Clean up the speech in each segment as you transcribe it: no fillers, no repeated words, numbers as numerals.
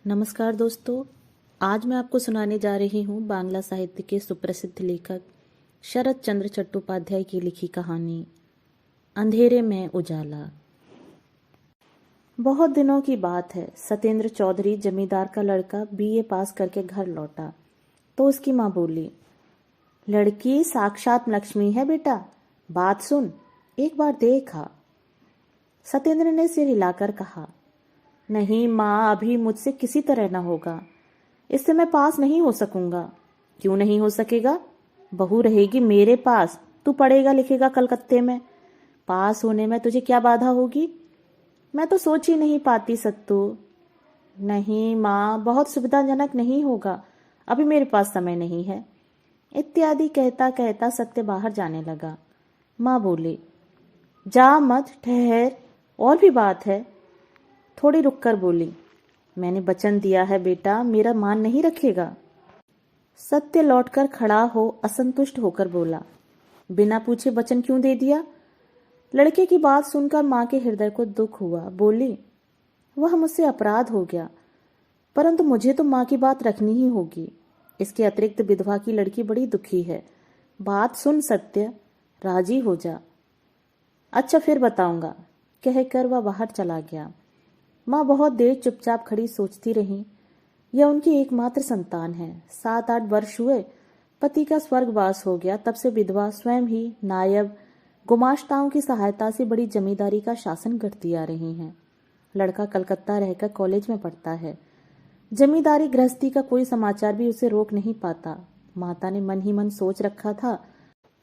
नमस्कार दोस्तों। आज मैं आपको सुनाने जा रही हूँ बांग्ला साहित्य के सुप्रसिद्ध लेखक शरत चंद्र चट्टोपाध्याय की लिखी कहानी अंधेरे में उजाला। बहुत दिनों की बात है। सत्येंद्र चौधरी जमींदार का लड़का बीए पास करके घर लौटा तो उसकी माँ बोली, लड़की साक्षात लक्ष्मी है बेटा, बात सुन, एक बार देखा। सत्येंद्र ने सिर हिलाकर कहा, नहीं माँ, अभी मुझसे किसी तरह न होगा, इससे मैं पास नहीं हो सकूंगा। क्यों नहीं हो सकेगा? बहू रहेगी मेरे पास, तू पढ़ेगा लिखेगा कलकत्ते में, पास होने में तुझे क्या बाधा होगी? मैं तो सोच ही नहीं पाती सत्तू। नहीं माँ, बहुत सुविधाजनक नहीं होगा, अभी मेरे पास समय नहीं है, इत्यादि कहता कहता सत्य बाहर जाने लगा। माँ बोली, जा मत, ठहर, और भी बात है। थोड़ी रुककर बोली, मैंने वचन दिया है बेटा, मेरा मान नहीं रखेगा? सत्य लौटकर खड़ा हो असंतुष्ट होकर बोला, बिना पूछे वचन क्यों दे दिया? लड़के की बात सुनकर माँ के हृदय को दुख हुआ। बोली, वह मुझसे अपराध हो गया, परंतु मुझे तो माँ की बात रखनी ही होगी। इसके अतिरिक्त विधवा की लड़की बड़ी दुखी है। बात सुन सत्य, राजी हो जा। अच्छा फिर बताऊंगा, कहकर वह बाहर चला गया। माँ बहुत देर चुपचाप खड़ी सोचती रही। यह उनकी एकमात्र संतान है। 7-8 वर्ष हुए पति का स्वर्गवास हो गया, तब से विधवा स्वयं ही नायब गुमाश्ताओं की सहायता से बड़ी जमींदारी का शासन करती आ रही हैं। लड़का कलकत्ता रहकर कॉलेज में पढ़ता है। जमींदारी गृहस्थी का कोई समाचार भी उसे रोक नहीं पाता। माता ने मन ही मन सोच रखा था,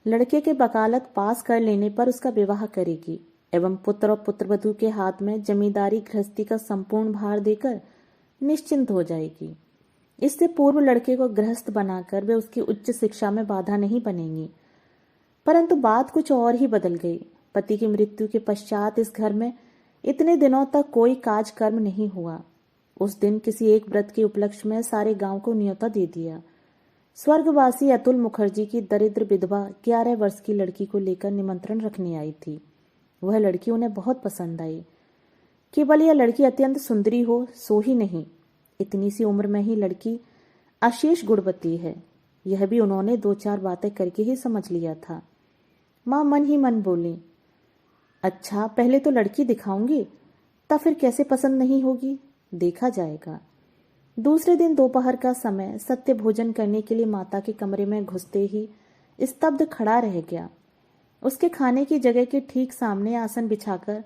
लड़के के वकालत पास कर लेने पर उसका विवाह करेगी एवं पुत्र और पुत्रवधू के हाथ में जमींदारी गृहस्थी का संपूर्ण भार देकर निश्चिंत हो जाएगी। इससे पूर्व लड़के को गृहस्थ बनाकर वे उसकी उच्च शिक्षा में बाधा नहीं बनेंगी। परंतु बात कुछ और ही बदल गई। पति की मृत्यु के पश्चात इस घर में इतने दिनों तक कोई काज कर्म नहीं हुआ। उस दिन किसी एक व्रत के उपलक्ष्य में सारे गांव को न्योता दे दिया। स्वर्गवासी अतुल मुखर्जी की दरिद्र विधवा 11 वर्ष की लड़की को लेकर निमंत्रण रखने आई थी। वह लड़की उन्हें बहुत पसंद आई। केवल यह लड़की अत्यंत सुंदरी हो सो ही नहीं, इतनी सी उम्र में ही लड़की अशेष गुणवती है, यह भी उन्होंने 2-4 बातें करके ही समझ लिया था। माँ मन ही मन बोली, अच्छा पहले तो लड़की दिखाऊंगी, तब फिर कैसे पसंद नहीं होगी देखा जाएगा। दूसरे दिन दोपहर का समय सत्य भोजन करने के लिए माता के कमरे में घुसते ही स्तब्ध खड़ा रह गया। उसके खाने की जगह के ठीक सामने आसन बिछाकर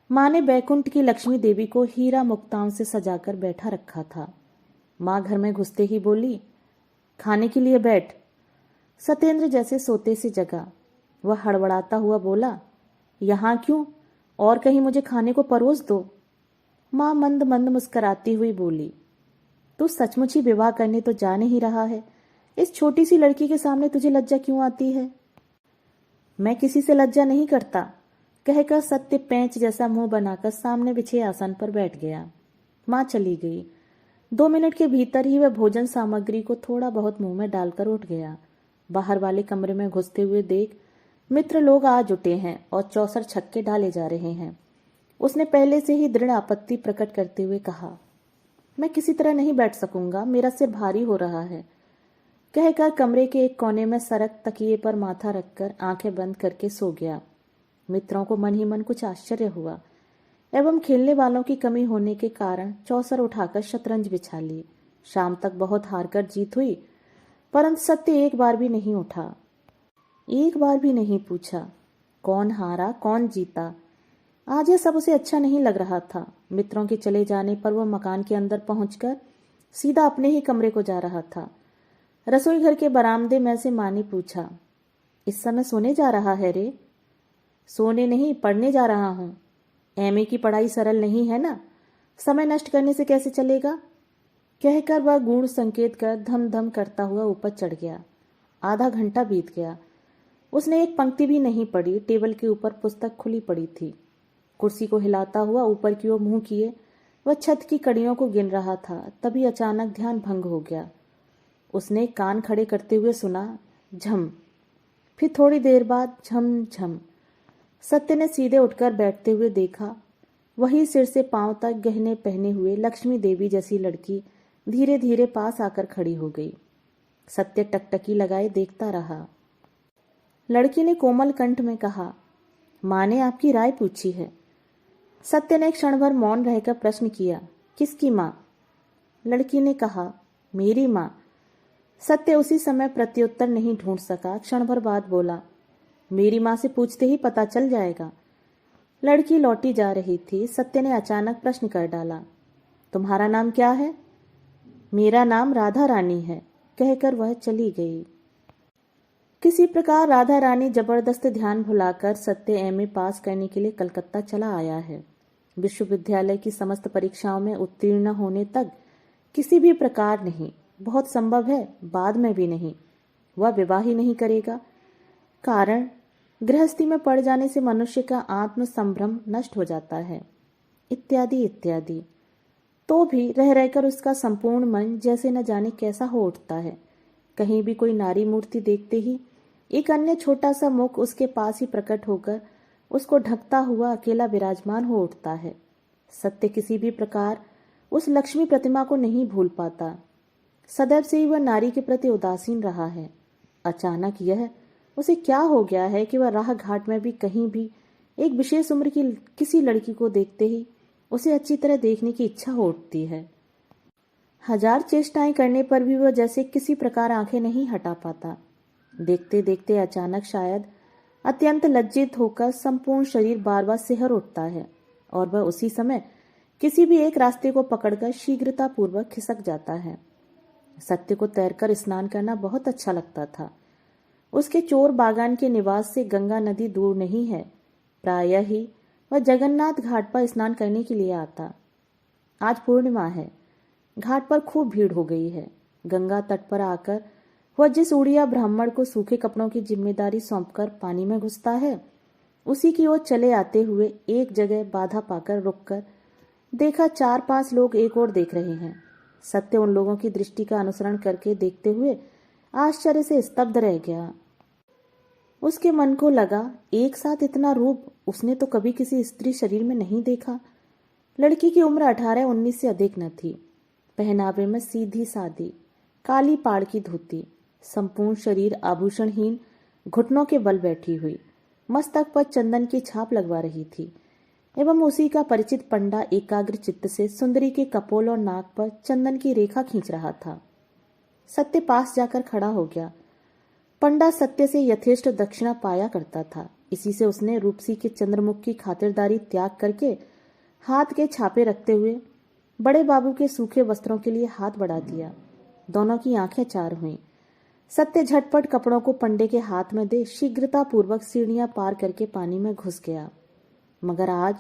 माँ ने बैकुंठ की लक्ष्मी देवी को हीरा मुक्ताओं से सजाकर बैठा रखा था। माँ घर में घुसते ही बोली, खाने के लिए बैठ। सत्येंद्र जैसे सोते से जगा। वह हड़बड़ाता हुआ बोला, यहाँ क्यों, और कहीं मुझे खाने को परोस दो। माँ मंद मंद मुस्कुराती हुई बोली, तू सचमुच ही विवाह करने तो जा नहीं रहा है, इस छोटी सी लड़की के सामने तुझे लज्जा क्यों आती है? मैं किसी से लज्जा नहीं करता, कहकर सत्य पेंच जैसा मुंह बनाकर सामने बिछे आसन पर बैठ गया। माँ चली गई। 2 मिनट के भीतर ही वह भोजन सामग्री को थोड़ा बहुत मुंह में डालकर उठ गया। बाहर वाले कमरे में घुसते हुए देख मित्र लोग आ जुटे हैं और 64 छक्के डाले जा रहे हैं। उसने पहले से ही दृढ़ आपत्ति प्रकट करते हुए कहा, मैं किसी तरह नहीं बैठ सकूंगा, मेरा सिर भारी हो रहा है, कहकर कमरे के एक कोने में सरक तकिए पर माथा रखकर आंखें बंद करके सो गया। मित्रों को मन ही मन कुछ आश्चर्य हुआ एवं खेलने वालों की कमी होने के कारण चौसर उठाकर शतरंज बिछा ली। शाम तक बहुत हारकर जीत हुई, परंतु सत्य एक बार भी नहीं उठा, एक बार भी नहीं पूछा कौन हारा कौन जीता। आज यह सब उसे अच्छा नहीं लग रहा था। मित्रों के चले जाने पर वह मकान के अंदर पहुंचकर सीधा अपने ही कमरे को जा रहा था। रसोई घर के बरामदे में से माँ ने पूछा, इस समय सोने जा रहा है रे? सोने नहीं, पढ़ने जा रहा हूँ। एमए की पढ़ाई सरल नहीं है ना, समय नष्ट करने से कैसे चलेगा, कहकर वह गूढ़ संकेत कर धम धम करता हुआ ऊपर चढ़ गया। आधा घंटा बीत गया। उसने एक पंक्ति भी नहीं पढ़ी। टेबल के ऊपर पुस्तक खुली पड़ी थी। कुर्सी को हिलाता हुआ ऊपर की ओर मुंह किए वह छत की कड़ियों को गिन रहा था। तभी अचानक ध्यान भंग हो गया। उसने कान खड़े करते हुए सुना, झम, फिर थोड़ी देर बाद झम झम। सत्य ने सीधे उठकर बैठते हुए देखा, वही सिर से पांव तक गहने पहने हुए लक्ष्मी देवी जैसी लड़की धीरे धीरे पास आकर खड़ी हो गई। सत्य टकटकी लगाए देखता रहा। लड़की ने कोमल कंठ में कहा, माँ ने आपकी राय पूछी है। सत्य ने क्षण भर मौन रहकर प्रश्न किया, किसकी माँ? लड़की ने कहा, मेरी माँ। सत्य उसी समय प्रत्युत्तर नहीं ढूंढ सका। क्षण भर बाद बोला, मेरी माँ से पूछते ही पता चल जाएगा। लड़की लौटी जा रही थी। सत्य ने अचानक प्रश्न कर डाला, तुम्हारा नाम क्या है? मेरा नाम राधा रानी है, कहकर वह चली गई। किसी प्रकार राधा रानी जबरदस्त ध्यान भुलाकर सत्य एमए पास करने के लिए कलकत्ता चला आया है। विश्वविद्यालय की समस्त परीक्षाओं में उत्तीर्ण होने तक किसी भी प्रकार नहीं, बहुत संभव है बाद में भी नहीं, वह विवाह ही नहीं करेगा। कारण, गृहस्थी में पड़ जाने से मनुष्य का आत्म संभ्रम नष्ट हो जाता है, इत्यादि इत्यादि। तो भी रह रहकर उसका संपूर्ण मन जैसे न जाने कैसा हो उठता है। कहीं भी कोई नारी मूर्ति देखते ही एक अन्य छोटा सा मुख उसके पास ही प्रकट होकर उसको ढकता हुआ अकेला विराजमान हो उठता है। सत्य किसी भी प्रकार उस लक्ष्मी प्रतिमा को नहीं भूल पाता। सदैव से ही वह नारी के प्रति उदासीन रहा है। अचानक यह उसे क्या हो गया है कि वह राह घाट में भी कहीं भी एक विशेष उम्र की किसी लड़की को देखते ही उसे अच्छी तरह देखने की इच्छा हो उठती है। हजार चेष्टाएं करने पर भी वह जैसे किसी प्रकार आंखें नहीं हटा पाता। देखते देखते अचानक शायद अत्यंत लज्जित होकर संपूर्ण शरीर बार बार सिहर उठता है और वह उसी समय किसी भी एक रास्ते को पकड़कर शीघ्रता पूर्वक खिसक जाता है। सत्य को तैरकर स्नान करना बहुत अच्छा लगता था। उसके चोर बागान के निवास से गंगा नदी दूर नहीं है। प्रायः ही वह जगन्नाथ घाट पर स्नान करने के लिए आता। आज पूर्णिमा है। घाट पर खूब भीड़ हो गई है। गंगा तट पर आकर वह जिस उड़िया ब्राह्मण को सूखे कपड़ों की जिम्मेदारी सौंपकर पानी में घुसता है, उसी की ओर चले आते हुए एक जगह बाधा पाकर रुककर देखा 4-5 लोग एक ओर देख रहे हैं। सत्य उन लोगों की दृष्टि का अनुसरण करके देखते हुए आश्चर्य से स्तब्ध रह गया। उसके मन को लगा, एक साथ इतना रूप उसने तो कभी किसी स्त्री शरीर में नहीं देखा। लड़की की उम्र 18-19 से अधिक न थी। पहनावे में सीधी सादी काली पाड़ की धोती, संपूर्ण शरीर आभूषणहीन घुटनों के बल बैठी हुई, मस्तक पर चंदन की छाप लगवा रही थी एवं उसी का परिचित पंडा एकाग्र चित्त से सुंदरी के कपोल और नाक पर चंदन की रेखा खींच रहा था। सत्य पास जाकर खड़ा हो गया। पंडा सत्य से यथेष्ट दक्षिणा पाया करता था। इसी से उसने रूपसी के चंद्रमुख की खातिरदारी त्याग करके हाथ के छापे रखते हुए बड़े बाबू के सूखे वस्त्रों के लिए हाथ बढ़ा दिया। दोनों की आंखें चार हुईं। सत्य झटपट कपड़ों को पंडे के हाथ में दे शीघ्रता पूर्वक सीढ़ियां पार करके पानी में घुस गया। मगर आज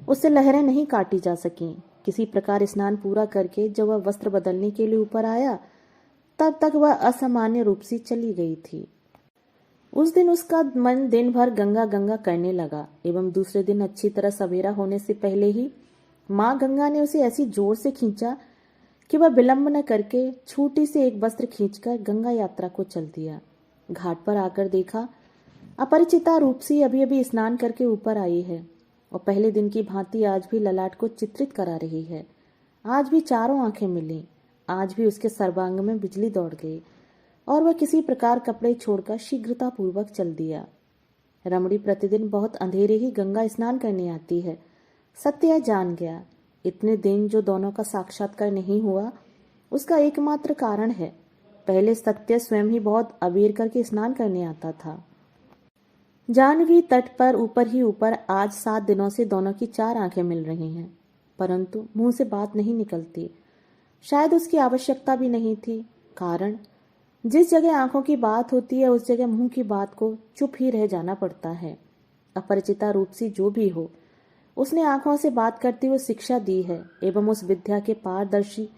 उससे लहरें नहीं काटी जा सकीं। किसी प्रकार स्नान पूरा करके जब वह वस्त्र बदलने के लिए ऊपर आया, तब तक वह असामान्य रूप से चली गई थी। उस दिन उसका मन दिन भर गंगा गंगा करने लगा एवं दूसरे दिन अच्छी तरह सवेरा होने से पहले ही माँ गंगा ने उसे ऐसी जोर से खींचा कि वह विलंब न करके छोटी से एक वस्त्र खींचकर गंगा यात्रा को चल दिया। घाट पर आकर देखा, अपरिचिता रूपसी अभी अभी स्नान करके ऊपर आई है और पहले दिन की भांति आज भी ललाट को चित्रित करा रही है। आज भी चारों आंखें मिली। आज भी उसके सर्वांग में बिजली दौड़ गई और वह किसी प्रकार कपड़े छोड़कर शीघ्रता पूर्वक चल दिया। रमणी प्रतिदिन बहुत अंधेरे ही गंगा स्नान करने आती है। सत्य जान गया। इतने दिन जो दोनों का साक्षात्कार नहीं हुआ, उसका एकमात्र कारण है, पहले सत्य स्वयं ही बहुत अबेर करके स्नान करने आता था। जाह्नवी तट पर ऊपर ही ऊपर आज 7 दिनों से दोनों की 4 आंखें मिल रही हैं, परंतु मुंह से बात नहीं निकलती। शायद उसकी आवश्यकता भी नहीं थी। कारण, जिस जगह आंखों की बात होती है उस जगह मुंह की बात को चुप ही रह जाना पड़ता है। अपरिचिता रूपसी जो भी हो, उसने आंखों से बात करती हुए शिक्षा दी है एवं उस विद्या के पारदर्शी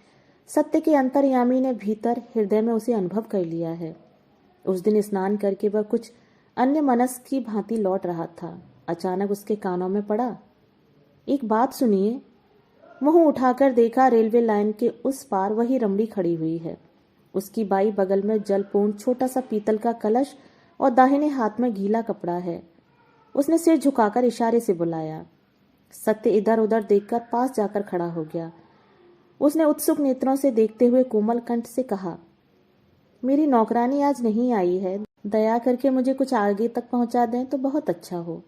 सत्य के अंतर्यामी ने भीतर हृदय में उसे अनुभव कर लिया है। उस दिन स्नान करके वह कुछ अन्य मनस्क की भांति लौट रहा था। अचानक उसके कानों में पड़ा, एक बात सुनिए। मुंह उठाकर देखा, रेलवे लाइन के उस पार वही रमणी खड़ी हुई है। उसकी बाई बगल में जलपूर्ण छोटा सा पीतल का कलश और दाहिने हाथ में गीला कपड़ा है। उसने सिर झुकाकर इशारे से बुलाया। सत्य इधर उधर देखकर पास जाकर खड़ा हो गया। उसने उत्सुक नेत्रों से देखते हुए कोमल कंठ से कहा, मेरी नौकरानी आज नहीं आई है, दया करके मुझे कुछ आगे तक पहुंचा दें तो बहुत अच्छा हो।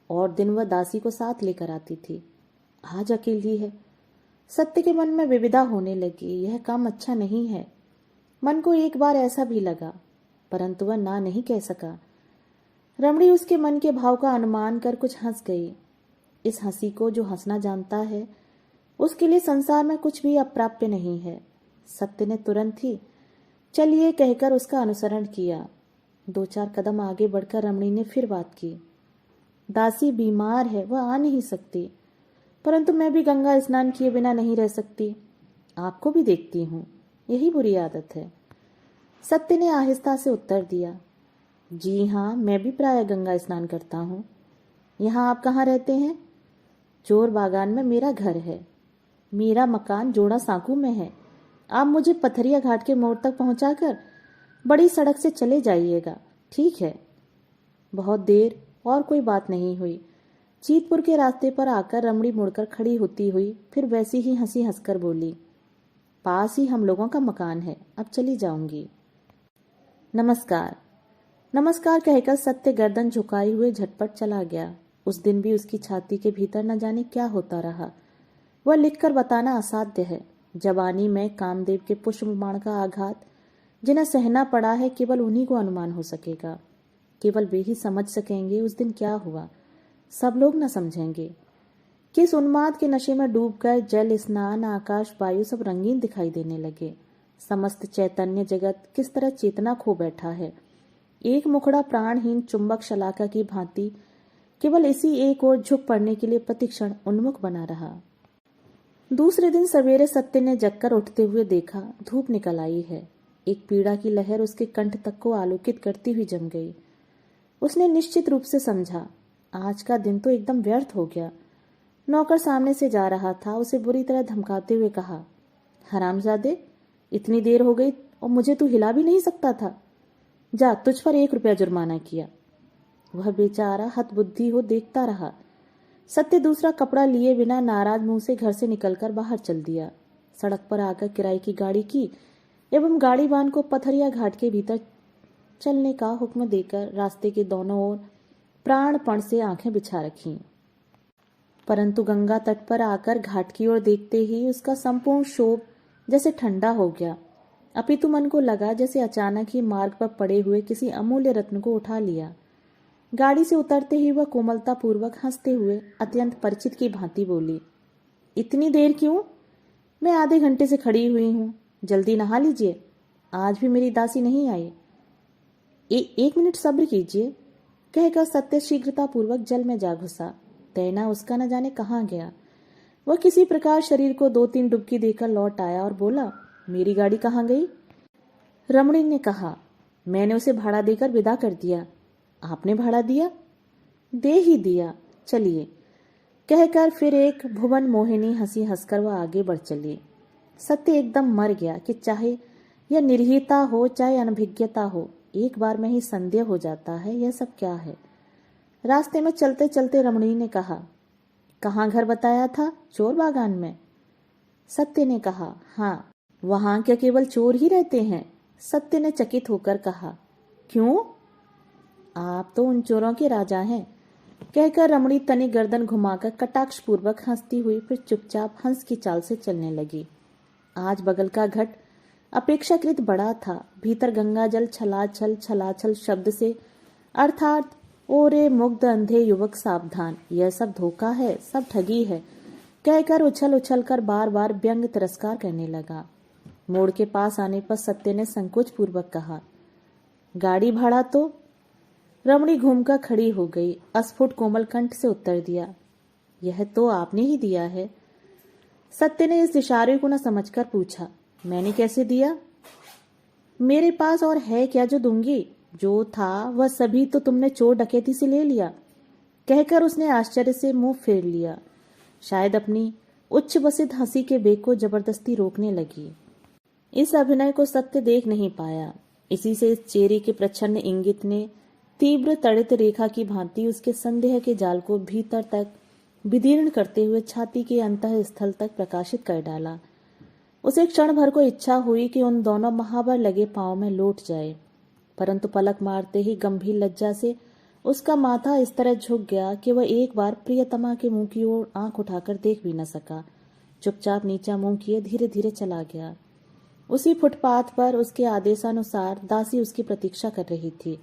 और दिन वह दासी को साथ लेकर आती थी, आज अकेली है। सत्य के मन में विविधा होने लगी, यह काम अच्छा नहीं है। मन को एक बार ऐसा भी लगा, परंतु वह ना नहीं कह सका। रमणी उसके मन के भाव का अनुमान कर कुछ हंस गई। इस हंसी को जो हंसना जानता है उसके लिए संसार में कुछ भी अप्राप्य नहीं है। सत्य ने तुरंत ही चलिए कहकर उसका अनुसरण किया। 2-4 कदम आगे बढ़कर रमणी ने फिर बात की, दासी बीमार है, वह आ नहीं सकती, परंतु मैं भी गंगा स्नान किए बिना नहीं रह सकती। आपको भी देखती हूँ, यही बुरी आदत है। सत्य ने आहिस्ता से उत्तर दिया, जी हाँ, मैं भी प्राय गंगा स्नान करता हूँ। यहाँ आप कहाँ रहते हैं? चोर बागान में मेरा घर है। मेरा मकान जोड़ा सांकू में है। आप मुझे पथरिया घाट के मोड़ तक पहुंचाकर बड़ी सड़क से चले जाइएगा, ठीक है? बहुत देर और कोई बात नहीं हुई। जीतपुर के रास्ते पर आकर रमणी मुड़कर खड़ी होती हुई फिर वैसी ही हंसी हंसकर बोली, पास ही हम लोगों का मकान है, अब चली जाऊंगी। नमस्कार। नमस्कार कहकर सत्य गर्दन झुकाए हुए झटपट चला गया। उस दिन भी उसकी छाती के भीतर न जाने क्या होता रहा, वह लिखकर बताना असाध्य है। जवानी में कामदेव के पुष्पबाण का आघात जिन्हें सहना पड़ा है, केवल उन्हीं को अनुमान हो सकेगा। केवल वे ही समझ सकेंगे उस दिन क्या हुआ। सब लोग न समझेंगे। किस उन्माद के नशे में डूबकर जल, स्नान, आकाश, वायु सब रंगीन दिखाई देने लगे। समस्त चैतन्य जगत किस तरह चेतना खो बैठा है। एक मुखड़ा प्राणहीन चुंबक शलाका की भांति केवल इसी एक ओर झुक पड़ने के लिए प्रतिक्षण उन्मुख बना रहा। दूसरे दिन सवेरे सत्य ने जगकर उठते हुए देखा, धूप निकल आई है। एक पीड़ा की लहर उसके कंठ तक को आलोकित करती हुई जम गई। उसने निश्चित रूप से समझा, आज का दिन तो एकदम व्यर्थ हो गया। नौकर सामने से जा रहा था, उसे बुरी तरह धमकाते हुए कहा, हरामजादे, इतनी देर हो गई और मुझे तू हिला भी नहीं सकता था। जा, तुझ पर 1 रुपया जुर्माना किया। वह बेचारा हतबुद्धि हो देखता रहा। सत्य दूसरा कपड़ा लिए बिना नाराज मुंह से घर से निकलकर बाहर चल दिया। सड़क पर आकर किराए की गाड़ी की एवं गाड़ीवान को पथरिया घाट के भीतर चलने का हुक्म देकर रास्ते के दोनों ओर प्राणपण से आंखें बिछा रखीं। परंतु गंगा तट पर आकर घाट की ओर देखते ही उसका संपूर्ण शोभ जैसे ठंडा हो गया। अपितु मन को लगा जैसे अचानक ही मार्ग पर पड़े हुए किसी अमूल्य रत्न को उठा लिया। गाड़ी से उतरते ही वह कोमलता पूर्वक हंसते हुए अत्यंत परिचित की भांति बोली, इतनी देर क्यों? मैं आधे घंटे से खड़ी हुई हूँ, जल्दी नहा लीजिए, आज भी मेरी दासी नहीं आई। 1 मिनट सब्र कीजिए, कहकर सत्य शीघ्रता पूर्वक जल में जा घुसा। तैना उसका न जाने कहाँ गया। वह किसी प्रकार शरीर को 2-3 डुबकी देकर लौट आया और बोला, मेरी गाड़ी कहाँ गई? रमणी ने कहा, मैंने उसे भाड़ा देकर विदा कर दिया। आपने भाड़ा दिया? दे ही दिया, चलिए, कहकर फिर एक भुवन मोहिनी हंसी हंसकर वह आगे बढ़ चली। सत्य एकदम मर गया कि चाहे यह निर्हीता हो चाहे अनभिज्ञता हो, एक बार में ही संदेह हो जाता है यह सब क्या है। रास्ते में चलते चलते रमणी ने कहा, कहाँ घर बताया था? चोर बागान में। सत्य ने कहा, हाँ। वहां क्या केवल चोर ही रहते हैं? सत्य ने चकित होकर कहा, क्यों? आप तो उन चोरों के राजा हैं, कहकर रमणी तनी गर्दन घुमाकर कटाक्ष पूर्वक हंसती हुई फिर चुपचाप हंस की चाल से चलने लगी। आज बगल का घट अपेक्षाकृत बड़ा था। भीतर गंगा जल छलाछल छलाछल शब्द से, अर्थात ओरे मुग्ध अंधे युवक सावधान, यह सब धोखा है, सब ठगी है, कहकर उछल उछल कर बार बार व्यंग तिरस्कार करने लगा। मोड़ के पास आने पर सत्य ने संकोच पूर्वक कहा, गाड़ी भाड़ा तो? रमणी घूमकर खड़ी हो गई, अस्फुट कोमल कंठ से उत्तर दिया, यह तो आपने ही दिया है। सत्य ने इस इशारे को न समझकर पूछा, मैंने कैसे दिया? मेरे पास और है क्या जो दूंगी? जो था वह सभी तो तुमने चोर डकैती से ले लिया, कहकर उसने आश्चर्य से मुंह फेर लिया। शायद अपनी उच्च बसित हंसी के बेग को जबरदस्ती रोकने लगी। इस अभिनय को सत्य देख नहीं पाया। इसी से इस चेहरे के प्रच्छन्न इंगित ने तीव्र तड़ित रेखा की भांति उसके संदेह के जाल को भीतर तक विदीर्ण करते हुए छाती के अंतः स्थल तक प्रकाशित कर डाला। उसे क्षण भर को इच्छा हुई कि उन दोनों महावर लगे पांव में लौट जाए, परंतु पलक मारते ही गंभीर लज्जा से उसका माथा इस तरह झुक गया कि वह एक बार प्रियतमा के मुंह की ओर आंख उठाकर देख भी न सका। चुपचाप नीचा मुंह किए धीरे धीरे चला गया। उसी फुटपाथ पर उसके आदेशानुसार दासी उसकी प्रतीक्षा कर रही थी।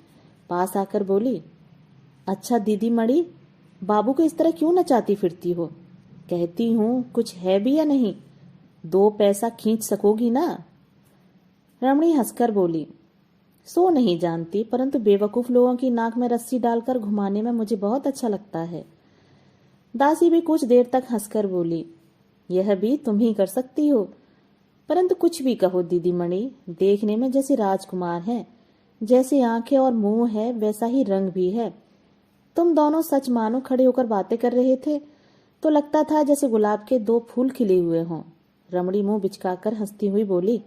पास आकर बोली, अच्छा दीदी मणि, बाबू को इस तरह क्यों नचाती फिरती हो? कहती हूं कुछ है भी या नहीं? 2 पैसा खींच सकोगी ना? रमणी हंसकर बोली, सो नहीं जानती, परंतु बेवकूफ लोगों की नाक में रस्सी डालकर घुमाने में मुझे बहुत अच्छा लगता है। दासी भी कुछ देर तक हंसकर बोली, यह भी तुम ही कर सकती हो, परंतु कुछ भी कहो दीदी मणि, देखने में जैसे राजकुमार हैं, जैसे आंखें और मुंह है वैसा ही रंग भी है। तुम दोनों सच मानो खड़े होकर बातें कर रहे थे तो लगता था जैसे गुलाब के 2 फूल खिले हुए हों। रमणी मुंह बिचकाकर हंसती हुई बोली,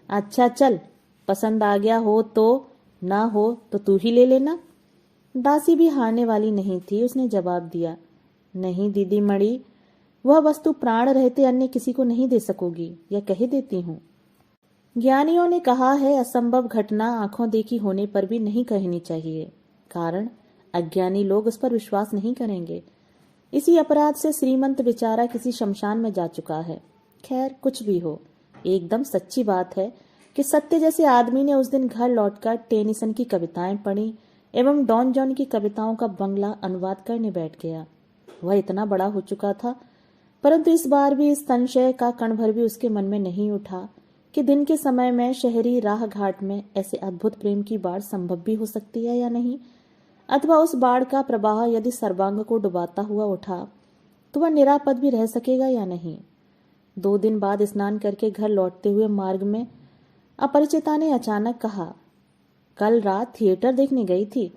अच्छा चल, पसंद आ गया हो तो, ना हो तो तू ही ले लेना। दासी भी हारने वाली नहीं थी। उसने जवाब दिया, नहीं दीदी मणि, वह वस्तु प्राण रहते अन्य किसी को नहीं दे सकोगी, यह कह देती हूँ। ज्ञानियों ने कहा है असंभव घटना आंखों देखी होने पर भी नहीं कहनी चाहिए, कारण अज्ञानी लोग उस पर विश्वास नहीं करेंगे। इसी अपराध से श्रीमंत बेचारा किसी शमशान में जा चुका है। खैर कुछ भी हो, एकदम सच्ची बात है कि सत्य जैसे आदमी ने उस दिन घर लौटकर टेनिसन की कविताएं पढ़ी एवं डॉन जॉन की कविताओं का बंगला अनुवाद करने बैठ गया। वह इतना बड़ा हो चुका था, परंतु इस बार भी इस संशय का कण भर भी उसके मन में नहीं उठा कि दिन के समय में शहरी राह घाट में ऐसे अद्भुत प्रेम की बाढ़ संभव भी हो सकती है या नहीं, अथवा उस बाढ़ का प्रवाह यदि सर्वांग को डुबाता हुआ उठा तो वह निरापद भी रह सकेगा या नहीं। 2 दिन बाद स्नान करके घर लौटते हुए मार्ग में अपरिचिता ने अचानक कहा, कल रात थिएटर देखने गई थी।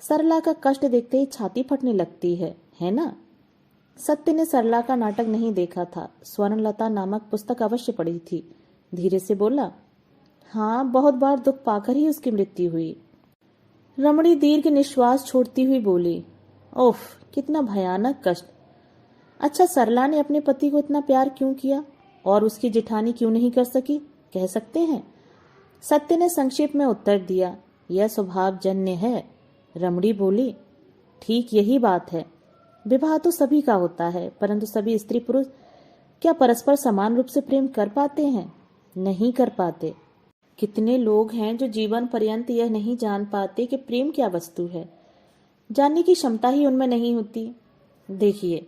सरला का कष्ट देखते ही छाती फटने लगती है ना? सत्य ने सरला का नाटक नहीं देखा था, स्वर्णलता नामक पुस्तक अवश्य पढ़ी थी। धीरे से बोला, हाँ, बहुत बार दुख पाकर ही उसकी मृत्यु हुई। रमणी दीर्घ निश्वास छोड़ती हुई बोली, ओफ, कितना भयानक कष्ट। अच्छा, सरला ने अपने पति को इतना प्यार क्यों किया और उसकी जिठानी क्यों नहीं कर सकी, कह सकते हैं? सत्य ने संक्षेप में उत्तर दिया, यह स्वभावजन्य है। रमणी बोली, ठीक यही बात है। विवाह तो सभी का होता है, परंतु सभी स्त्री पुरुष क्या परस्पर समान रूप से प्रेम कर पाते हैं? नहीं कर पाते। कितने लोग हैं जो जीवन पर्यंत यह नहीं जान पाते कि प्रेम क्या वस्तु है। जानने की क्षमता ही उनमें नहीं होती। देखिए,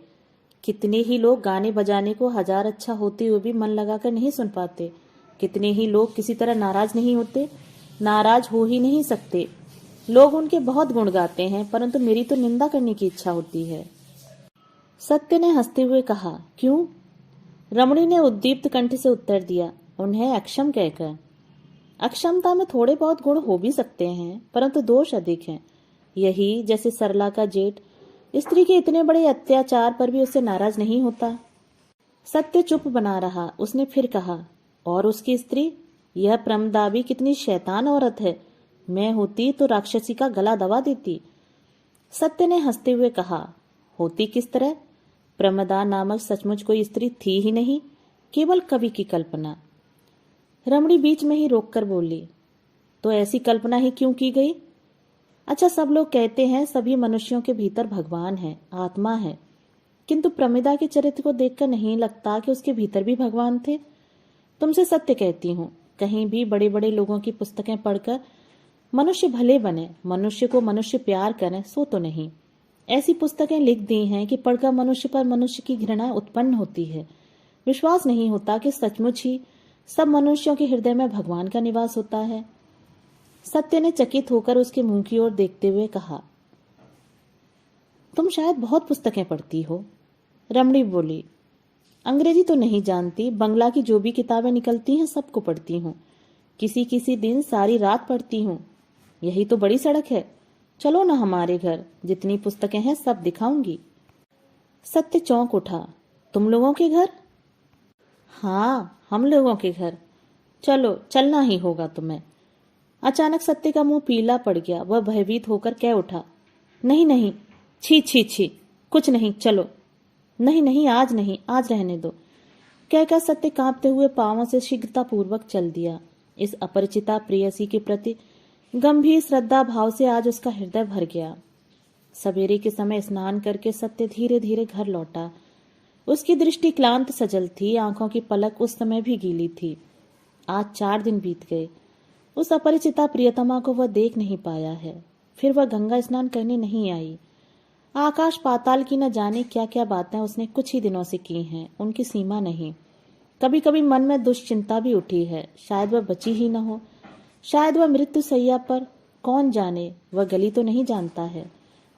कितने ही लोग गाने बजाने को 1000 अच्छा होते हुए भी मन लगाकर नहीं सुन पाते। कितने ही लोग किसी तरह नाराज नहीं होते, नाराज हो ही नहीं सकते। लोग उनके बहुत गुण गाते हैं, परंतु मेरी तो निंदा करने की इच्छा होती है। सत्य ने हंसते हुए कहा, क्यों? रमणी ने उद्दीप्त कंठ से उत्तर दिया, उन्हें अक्षम कहकर। अक्षमता में थोड़े बहुत गुण हो भी सकते हैं, परंतु दोष अधिक हैं। यही जैसे सरला का जेठ स्त्री के इतने बड़े अत्याचार पर भी उससे नाराज नहीं होता। सत्य चुप बना रहा। उसने फिर कहा, और उसकी स्त्री, यह प्रमदाबी कितनी शैतान औरत है। मैं होती तो राक्षसी का गला दबा देती। सत्य ने हंसते हुए कहा, होती किस तरह? प्रमदा नामक सचमुच कोई स्त्री थी ही नहीं, केवल कवि की कल्पना। रमणी बीच में ही रोककर बोली, तो ऐसी कल्पना ही क्यों की गई? अच्छा, सब लोग कहते हैं सभी मनुष्यों के भीतर भगवान है, आत्मा है, किंतु प्रमिदा के चरित्र को देखकर नहीं लगता कि उसके भीतर भी भगवान थे। तुमसे सत्य कहती हूँ, कहीं भी बड़े बड़े लोगों की पुस्तकें पढ़कर मनुष्य भले बने, मनुष्य को मनुष्य प्यार करें, सो तो नहीं। ऐसी पुस्तकें लिख दी हैं कि पढ़कर मनुष्य पर मनुष्य की घृणा उत्पन्न होती है। विश्वास नहीं होता कि सचमुच ही सब मनुष्यों के हृदय में भगवान का निवास होता है। सत्य ने चकित होकर उसके मुंह की ओर देखते हुए कहा, तुम शायद बहुत पुस्तकें पढ़ती हो। रमणी बोली, अंग्रेजी तो नहीं जानती, बंगला की जो भी किताबें निकलती हैं सबको पढ़ती हूँ। किसी किसी दिन सारी रात पढ़ती हूँ। यही तो बड़ी सड़क है, चलो ना हमारे घर, जितनी पुस्तकें हैं सब दिखाऊंगी। सत्य चौंक उठा, तुम लोगों के घर? हाँ, हम लोगों के घर। चलो, चलना ही होगा तुम्हें। अचानक सत्य का मुंह पीला पड़ गया। वह भयभीत होकर कह उठा, नहीं नहीं, छी छी छी, कुछ नहीं, चलो। नहीं नहीं, आज नहीं, आज रहने दो, कहकर सत्य कांपते हुए पांवों से शीघ्रतापूर्वक चल दिया। इस अपरिचिता प्रेयसी के प्रति गंभीर श्रद्धा भाव से आज उसका हृदय भर गया। सवेरे के समय स्नान करके सत्य धीरे धीरे घर लौटा। उसकी दृष्टि क्लांत सजल थी, आंखों की पलक उस समय भी गीली थी। आज 4 दिन बीत गए, उस अपरिचिता प्रियतमा को वह देख नहीं पाया है। फिर वह गंगा स्नान करने नहीं आई। आकाश पाताल की न जाने क्या क्या बातें उसने कुछ ही दिनों से की हैं, उनकी सीमा नहीं। कभी कभी मन में दुश्चिंता भी उठी है, शायद वह बची ही न हो, शायद वह मृत्यु सैया पर। कौन जाने, वह गली तो नहीं जानता है,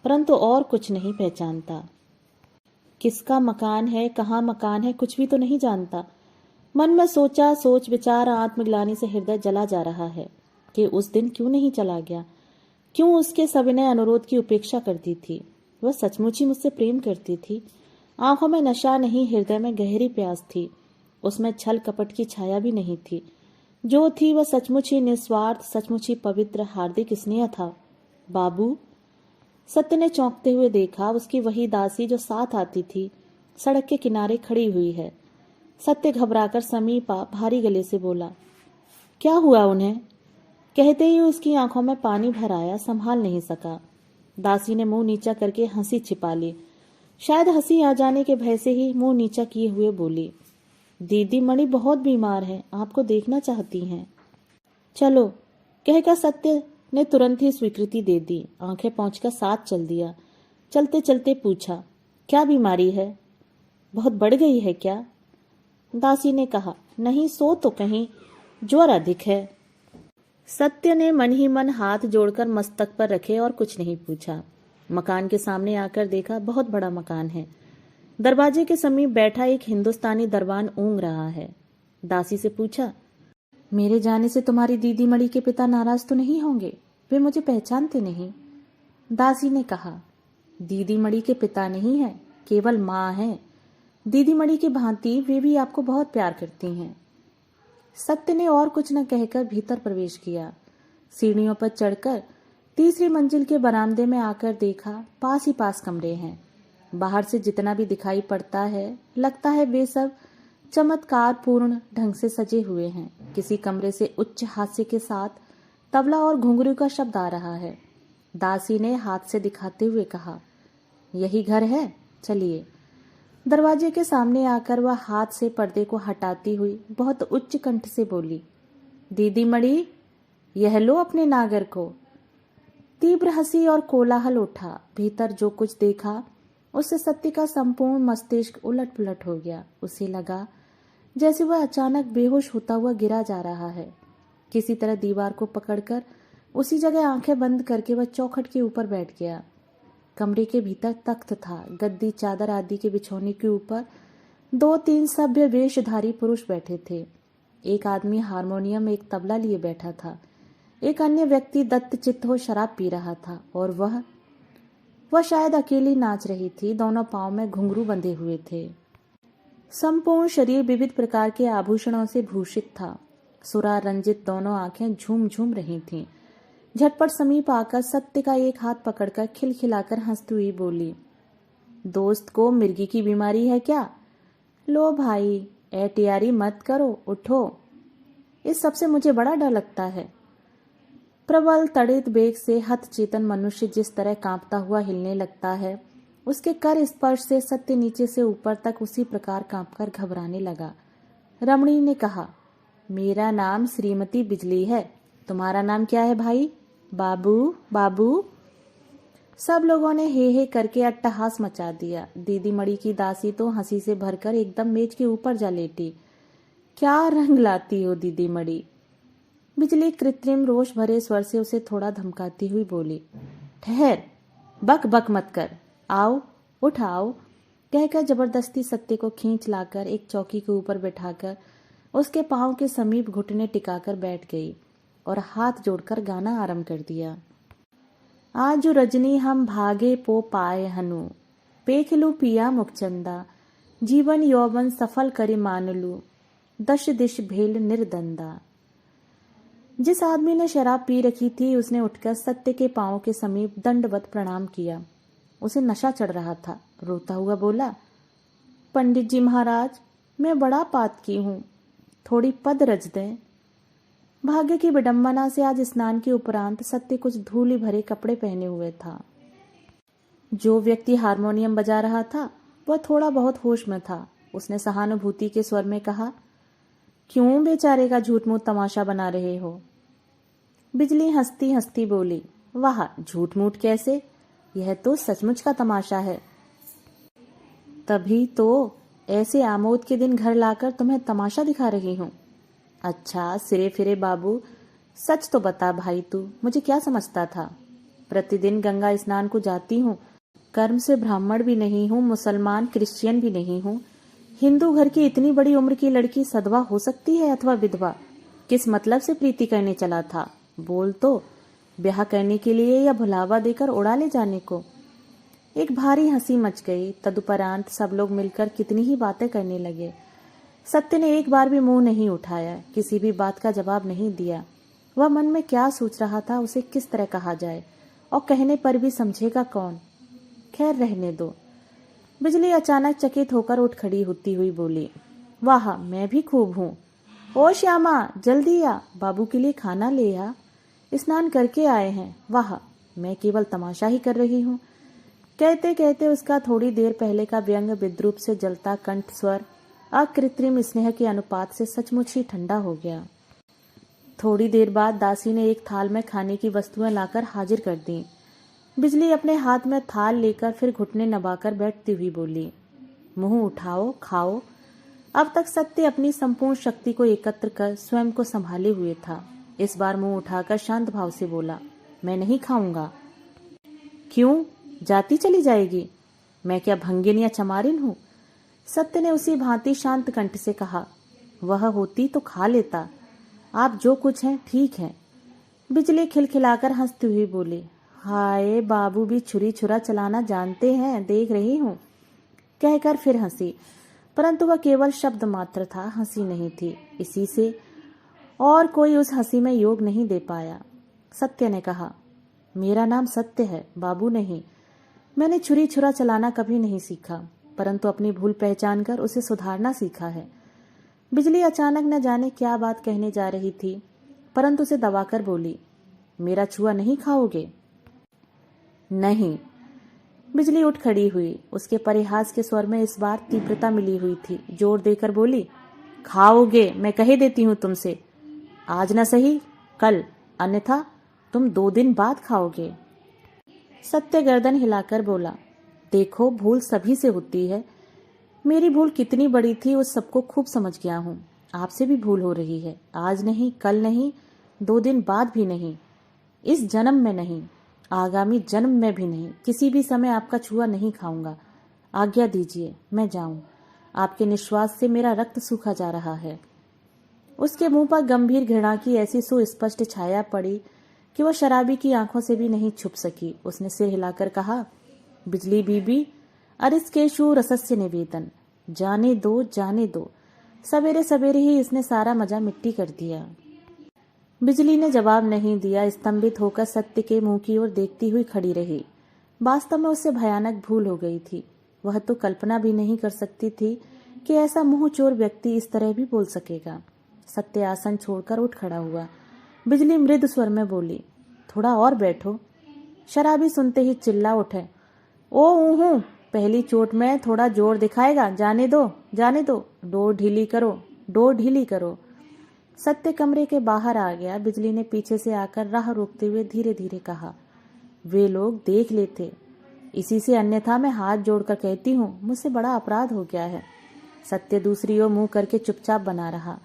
परंतु और कुछ नहीं पहचानता। किसका मकान है, कहाँ मकान है, कुछ भी तो नहीं जानता। मन में सोचा, सोच विचार आत्मग्लानि से हृदय जला जा रहा है कि उस दिन क्यों नहीं चला गया, क्यों उसके सविनय अनुरोध की उपेक्षा करती थी। वह सचमुच ही मुझसे प्रेम करती थी। आंखों में नशा नहीं, हृदय में गहरी प्यास थी। उसमें छल कपट की छाया भी नहीं थी। जो थी वह सचमुच ही निस्वार्थ, सचमुच ही पवित्र, हार्दिक स्नेह था। बाबू, सत्य ने चौंकते हुए देखा। उसकी वही दासी जो साथ आती थी सड़क के किनारे खड़ी हुई है। सत्य घबराकर समीप आ भारी गले से बोला, क्या हुआ उन्हें? कहते ही उसकी आंखों में पानी भर आया, संभाल नहीं सका। दासी ने मुंह नीचा करके हंसी छिपा ली। शायद हंसी आ जाने के भय से ही मुंह नीचा किए हुए बोली, दीदी मणि बहुत बीमार है, आपको देखना चाहती हैं। चलो, कहकर सत्य ने तुरंत ही स्वीकृति दे दी। आंखें पोंछकर साथ चल दिया। चलते चलते पूछा, क्या बीमारी है? बहुत बढ़ गई है क्या? दासी ने कहा, नहीं, सो तो कहीं ज्वर अधिक है। सत्य ने मन ही मन हाथ जोड़कर मस्तक पर रखे और कुछ नहीं पूछा। मकान के सामने आकर देखा, बहुत बड़ा मकान है। दरवाजे के समीप बैठा एक हिंदुस्तानी दरबान ऊँग रहा है। दासी से पूछा, मेरे जाने से तुम्हारी दीदी मणि के पिता नाराज तो नहीं होंगे? वे मुझे पहचानते नहीं। दासी ने कहा, दीदी मणि के पिता नहीं है, केवल माँ है। दीदी मणि की भांति वे भी आपको बहुत प्यार करती हैं। सत्य ने और कुछ न कहकर भीतर प्रवेश किया। सीढ़ियों पर चढ़कर तीसरी मंजिल के बरामदे में आकर देखा, पास ही पास कमरे हैं। बाहर से जितना भी दिखाई पड़ता है, लगता है वे सब चमत्कार पूर्ण ढंग से सजे हुए हैं। किसी कमरे से उच्च हास्य के साथ तबला और घुंघरू का शब्द आ रहा है। दासी ने हाथ से दिखाते हुए कहा, यही घर है, चलिए। दरवाजे के सामने आकर वह हाथ से पर्दे को हटाती हुई बहुत उच्च कंठ से बोली, दीदी मणि, यह लो अपने नागर को। तीव्र हंसी और कोलाहल उठा। भीतर जो कुछ देखा उससे सत्य का संपूर्ण मस्तिष्क उलट पुलट हो गया। उसे लगा जैसे वह अचानक बेहोश होता हुआ गिरा जा रहा है। किसी तरह दीवार को पकड़कर उसी जगह आंखें बंद करके वह चौखट के ऊपर बैठ गया। कमरे के भीतर तख्त था। गद्दी, चादर आदि के बिछौने के ऊपर 2-3 सभ्य वेशधारी पुरुष बैठे थे। एक आदमी हारमोनियम, एक तबला लिए बैठा था। एक अन्य व्यक्ति दत्तचित्त हो शराब पी रहा था और वह शायद अकेली नाच रही थी। दोनों पांव में घुंघरू बंधे हुए थे। संपूर्ण शरीर विविध प्रकार के आभूषणों से भूषित था। सुरा रंजित दोनों आंखें झूम झूम रही थीं। झटपट समीप आकर सत्य का एक हाथ पकड़कर खिलखिलाकर हंसती हुई बोली, दोस्त को मिर्गी की बीमारी है क्या? लो भाई, एहतियारी मत करो, उठो। इस सबसे मुझे बड़ा डर लगता है। प्रबल तड़ित बेग से हत चेतन मनुष्य जिस तरह कांपता हुआ हिलने लगता है, उसके कर स्पर्श से सत्य नीचे से ऊपर तक उसी प्रकार कांपकर घबराने लगा। रमणी ने कहा, मेरा नाम श्रीमती बिजली है। तुम्हारा नाम क्या है भाई? बाबू, बाबू। सब लोगों ने हे हे करके अट्टहास मचा दिया। दीदी मणि की दासी तो हंसी से भरकर एकदम मेज के ऊपर जा लेटी। क्या रंग लाती हो दीदी मणि? बिजली कृत्रिम रोष भरे स्वर से उसे थोड़ा धमकाती हुई बोली, ठहर, बक बक मत कर, आओ, उठ आओ, कहकर जबरदस्ती सत्य को खींच लाकर एक चौकी के ऊपर बैठाकर उसके पांव के समीप घुटने टिकाकर बैठ गई और हाथ जोड़कर गाना आरंभ कर दिया। आज रजनी हम भागे पो पाए हनु, पेखलू पिया मुखचंदा, जीवन यौवन सफल करे मानलू, दश दिश भेल निर्दंदा। जिस आदमी ने शराब पी रखी थी उसने उठकर सत्य के पांव के समीप दंडवत प्रणाम किया। उसे नशा चढ़ रहा था। रोता हुआ बोला, पंडित जी महाराज, मैं बड़ा पातकी हूँ, थोड़ी पद रच दें। भाग्य की विडंबना से आज स्नान के उपरांत सत्य कुछ धूली भरे कपड़े पहने हुए था। जो व्यक्ति हारमोनियम बजा रहा था वह थोड़ा बहुत होश में था। उसने सहानुभूति के स्वर में कहा, क्यों बेचारे का झूठ मूठ तमाशा बना रहे हो? बिजली हंसती हंसती बोली, वाह, झूठ मूठ कैसे, यह तो सचमुच का तमाशा है। तभी तो ऐसे आमोद के दिन घर लाकर तुम्हें तमाशा दिखा रही हूँ। अच्छा सिरे फिरे बाबू, सच तो बता भाई, तू मुझे क्या समझता था? प्रतिदिन गंगा स्नान को जाती हूँ, कर्म से ब्राह्मण भी नहीं हूँ, मुसलमान क्रिश्चियन भी नहीं हूँ। हिंदू घर की इतनी बड़ी उम्र की लड़की सधवा हो सकती है अथवा विधवा? किस मतलब से प्रीति करने चला था? बोल तो, ब्याह करने के लिए या भुलावा देकर उड़ा ले जाने को? एक भारी हंसी मच गई। तदुपरांत सब लोग मिलकर कितनी ही बातें करने लगे। सत्य ने एक बार भी मुंह नहीं उठाया, किसी भी बात का जवाब नहीं दिया। वह मन में क्या सोच रहा था, उसे किस तरह कहा जाए, और कहने पर भी समझेगा कौन? खैर रहने दो। बिजली अचानक चकित होकर उठ खड़ी होती हुई बोली, वाह, मैं भी खूब हूँ। ओ श्यामा, जल्दी आ, बाबू के लिए खाना ले आ, स्नान करके आए हैं। वाह, मैं केवल तमाशा ही कर रही हूँ। कहते कहते उसका थोड़ी देर पहले का व्यंग विद्रूप से जलता कंठ स्वर अकृत्रिम स्नेह के अनुपात से सचमुच ही ठंडा हो गया। थोड़ी देर बाद दासी ने एक थाल में खाने की वस्तुएं लाकर हाजिर कर दी। बिजली अपने हाथ में थाल लेकर फिर घुटने नबाकर बैठती हुई बोली, मुंह उठाओ, खाओ। अब तक सत्य अपनी संपूर्ण शक्ति को एकत्र कर स्वयं को संभाले हुए था। इस बार मुंह उठाकर शांत भाव से बोला, मैं नहीं खाऊंगा। क्यों, जाती चली जाएगी? मैं क्या भंगिन या चमारिन हूं? सत्य ने उसी भांति शांत कंठ से कहा, वह होती तो खा लेता, आप जो कुछ हैं ठीक है। बिजली खिलखिलाकर हंसती हुई बोली, हाय, बाबू भी छुरी छुरा चलाना जानते हैं, देख रही हूं। कहकर फिर हंसी, परंतु वह केवल शब्द मात्र था, हंसी नहीं थी। इसी से और कोई उस हंसी में योग नहीं दे पाया। सत्य ने कहा, मेरा नाम सत्य है, बाबू नहीं। मैंने छुरी छुरा चलाना कभी नहीं सीखा, परंतु अपनी भूल पहचान कर उसे सुधारना सीखा है। बिजली अचानक न जाने क्या बात कहने जा रही थी, परंतु उसे दबाकर बोली, मेरा छुआ नहीं खाओगे? नहीं। बिजली उठ खड़ी हुई। उसके परिहास के स्वर में इस बार तीव्रता मिली हुई थी। जोर देकर बोली, खाओगे, मैं कह देती हूं तुमसे। आज न सही कल, अन्यथा तुम 2 दिन बाद खाओगे। सत्य गर्दन हिलाकर बोला, देखो, भूल सभी से होती है। मेरी भूल कितनी बड़ी थी उस सबको खूब समझ गया हूं। आपसे भी भूल हो रही है। आज नहीं, कल नहीं, 2 दिन बाद भी नहीं, इस जन्म में नहीं, आगामी जन्म में भी नहीं, किसी भी समय आपका छुआ नहीं खाऊंगा। आज्ञा दीजिए, मैं जाऊं। आपके निश्वास से मेरा रक्त सूखा जा रहा है। उसके मुंह पर गंभीर घृणा की ऐसी सुस्पष्ट छाया पड़ी कि वह शराबी की आंखों से भी नहीं छुप सकी। उसने सिर हिलाकर कहा, बिजली बीबी, अरिस्केशु रसस्य निवेदन, जाने दो, जाने दो। सवेरे सवेरे ही इसने सारा मजा मिट्टी कर दिया। बिजली ने जवाब नहीं दिया। स्तंभित होकर सत्य के मुंह की ओर देखती हुई खड़ी रही। वास्तव में उससे भयानक भूल हो गई थी। वह तो कल्पना भी नहीं कर सकती थी कि ऐसा मुंह चोर व्यक्ति इस तरह भी बोल सकेगा। सत्य आसन छोड़कर उठ खड़ा हुआ। बिजली मृदु स्वर में बोली, थोड़ा और बैठो। शराबी सुनते ही चिल्ला उठे, ओ ऊहू, पहली चोट में थोड़ा जोर दिखाएगा, जाने दो, जाने दो, डोर ढीली करो, डोर ढीली करो। सत्य कमरे के बाहर आ गया। बिजली ने पीछे से आकर राह रोकते हुए धीरे धीरे कहा, वे लोग देख लेते, इसी से, अन्यथा मैं हाथ जोड़कर कहती हूँ, मुझसे बड़ा अपराध हो गया है। सत्य दूसरी ओर मुंह करके चुपचाप बना रहा।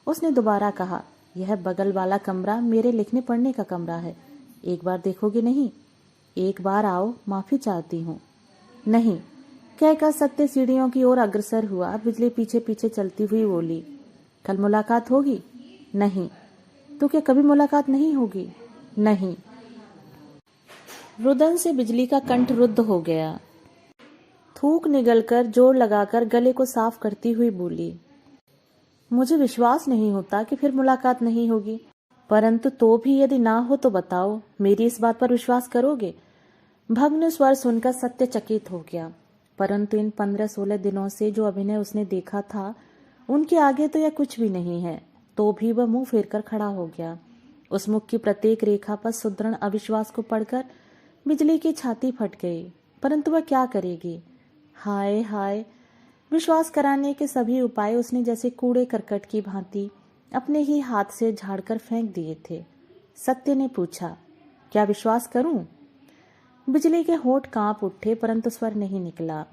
उसने दोबारा कहा, यह बगल वाला कमरा मेरे लिखने पढ़ने का कमरा है। एक बार देखोगे नहीं? एक बार आओ, माफी चाहती हूँ। नहीं। कहकर सत्य सीढ़ियों की ओर अग्रसर हुआ। बिजली पीछे पीछे चलती हुई बोली, कल मुलाकात होगी? नहीं। तो क्या कभी मुलाकात नहीं होगी? नहीं। रुदन से बिजली का कंठ रुद्ध हो गया। थूक निगलकर जोर लगाकर गले को साफ करती हुई बोली, मुझे विश्वास नहीं होता कि फिर मुलाकात नहीं होगी, परंतु तो भी यदि ना हो तो बताओ, मेरी इस बात पर विश्वास करोगे? भग्न स्वर सुनकर सत्य चकित हो गया। परंतु इन 15-16 दिनों से जो अभिनय उसने देखा था उनके आगे तो यह कुछ भी नहीं है। तो भी वह मुंह फेर कर खड़ा हो गया। उस मुख की प्रत्येक रेखा पर सुदृढ़ अविश्वास को पढ़कर बिजली की छाती फट गई। परंतु वह क्या करेगी? हाय हाय, विश्वास कराने के सभी उपाय उसने जैसे कूड़े करकट की भांति अपने ही हाथ से झाड़कर फेंक दिए थे। सत्य ने पूछा, क्या विश्वास करूं? बिजली के होंठ कांप उठे परंतु स्वर नहीं निकला।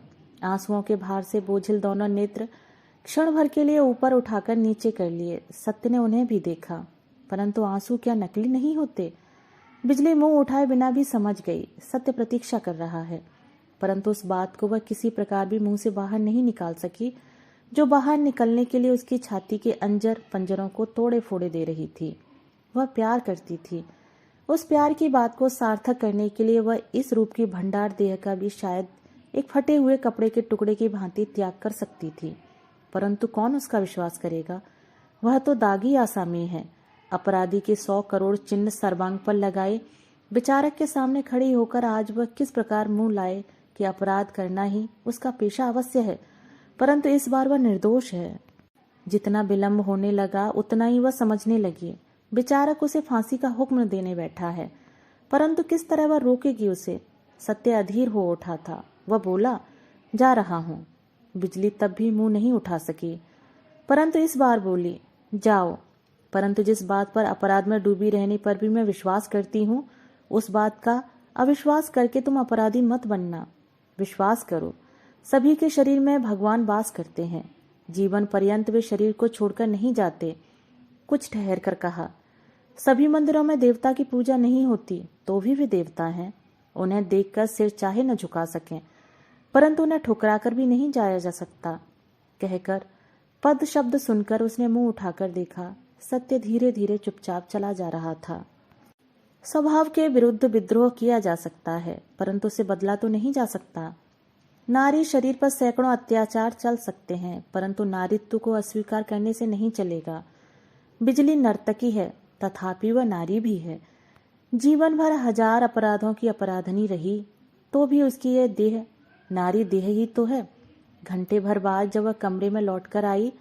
आंसुओं के भार से बोझिल दोनों नेत्र क्षण भर के लिए ऊपर उठाकर नीचे कर लिए। सत्य ने उन्हें भी देखा, परंतु आंसू क्या नकली नहीं होते? बिजली मुंह उठाए बिना भी समझ गई सत्य प्रतीक्षा कर रहा है, परंतु उस बात को वह किसी प्रकार भी मुंह से बाहर नहीं निकाल सकी जो बाहर निकलने के लिए उसकी छाती के अंजर पंजरों को तोड़े फोड़े दे रही थी। वह प्यार करती थी। उस प्यार की बात को सार्थक करने के लिए वह इस रूप की भंडार देह का भी शायद एक फटे हुए कपड़े के टुकड़े की भांति त्याग कर सकती थी। परंतु कौन उसका विश्वास करेगा? वह तो दागी आसामी है। अपराधी के 100 करोड़ चिन्ह सर्वांग पर लगाए विचारक के सामने खड़ी होकर आज वह किस प्रकार मुंह लाए कि अपराध करना ही उसका पेशा अवश्य है, परंतु इस बार वह निर्दोष है। जितना विलंब होने लगा उतना ही वह समझने लगी विचारक उसे फांसी का हुक्म देने बैठा है, परंतु किस तरह वह रोकेगी उसे? सत्य अधीर हो उठा था। वह बोला, जा रहा हूँ। बिजली तब भी मुंह नहीं उठा सकी, परंतु इस बार बोली, जाओ, परंतु जिस बात पर अपराध में डूबी रहने पर भी मैं विश्वास करती हूँ उस बात का अविश्वास करके तुम अपराधी मत बनना। विश्वास करो, सभी के शरीर में भगवान वास करते हैं। जीवन पर्यंत वे शरीर को छोड़कर नहीं जाते। कुछ ठहर कर कहा, सभी मंदिरों में देवता की पूजा नहीं होती तो भी वे देवता हैं। उन्हें देखकर सिर चाहे न झुका सकें, परंतु उन्हें ठुकराकर भी नहीं जाया जा सकता। कहकर पद शब्द सुनकर उसने मुंह उठाकर देखा। सत्य धीरे धीरे चुपचाप चला जा रहा था। स्वभाव के विरुद्ध विद्रोह किया जा सकता है, परंतु उसे बदला तो नहीं जा सकता। नारी शरीर पर सैकड़ों अत्याचार चल सकते हैं, परंतु नारीत्व को अस्वीकार करने से नहीं चलेगा। बिजली नर्तकी है, तथापि वह नारी भी है। जीवन भर 1000 अपराधों की अपराधनी रही तो भी उसकी यह देह नारी देह ही तो है। घंटे भर बाद जब वह कमरे में लौटकर आई